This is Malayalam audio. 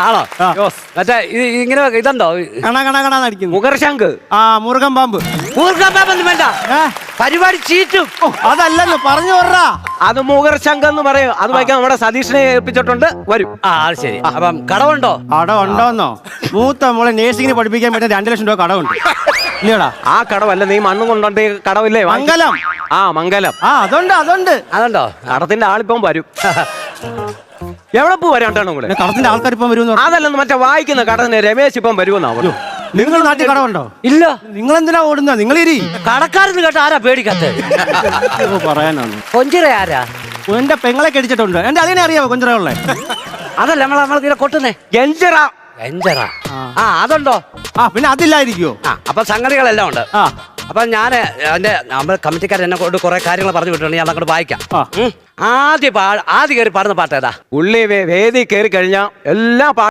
ആണോ മറ്റേ ഇങ്ങനെ ഇതുണ്ടോ കണാടിക്കുന്നു മുഖർശങ്ക് മുറുകൻ പാമ്പ് മൂർഖാപ്പൊന്നും വേണ്ട പരിപാടി ചീറ്റും അതല്ലെന്ന് പറഞ്ഞു പറ അത് മുഖർശങ്ക് എന്ന് പറയും അത് വയ്ക്കാൻ നമ്മുടെ സതീഷിനെ ഏൽപ്പിച്ചിട്ടുണ്ട് വരും അത് ശരി അപ്പം കടവുണ്ടോ ഉണ്ടോന്നോ മൂത്ത മോളെ നേഴ്സിംഗിന് പഠിപ്പിക്കാൻ പറ്റുന്ന 2 ലക്ഷം രൂപ കടവുണ്ട് ഇല്ലടാ ആ കടവല്ല നീ മണ്ണും കൊണ്ടോണ്ട് കടവില്ലേ മംഗലം മംഗലം അതുണ്ടോ കടത്തിന്റെ ആളിപ്പം വരും എവിടെ വരാണ്ടാണോ കൂടെ കടത്തിന്റെ ആൾക്കാർ ഇപ്പം വരുമെന്ന് അതല്ലെന്ന് മറ്റേ വായിക്കുന്ന കടത്തിന് രമേശ് ഇപ്പം വരുമെന്നാവും നിങ്ങൾ നാട്ടിൽ കടവുണ്ടോ ഇല്ല നിങ്ങൾ എന്തിനാ ഓടുന്ന നിങ്ങൾ ഇരി കടക്കാരെന്ന് കേട്ട ആരാ പേടിക്കാത്ത പറയാനാണ് കൊഞ്ചിറ ആരാ എന്റെ പെങ്ങളെ കടിച്ചിട്ടുണ്ട് എന്റെ അതിനെ അറിയാവോ കൊഞ്ചറകളെ അതല്ല നമ്മളിങ്ങനെ കൊട്ടുന്നേ എഞ്ചറ അതുണ്ടോ പിന്നെ അതില്ലായിരിക്കോ അപ്പൊ സംഗതികളെല്ലാം ഉണ്ട് അപ്പൊ ഞാൻ നമ്മൾ കമ്മിറ്റിക്കാരൻ എന്നെ കൊണ്ട് കുറെ കാര്യങ്ങൾ പറഞ്ഞു വിട്ടിട്ടുണ്ട് ഞാൻ അങ്ങോട്ട് വായിക്കാം ആദ്യം കയറി പാടുന്ന പാട്ട് ഏതാ ഉള്ളി വേദി കയറി കഴിഞ്ഞാൽ എല്ലാ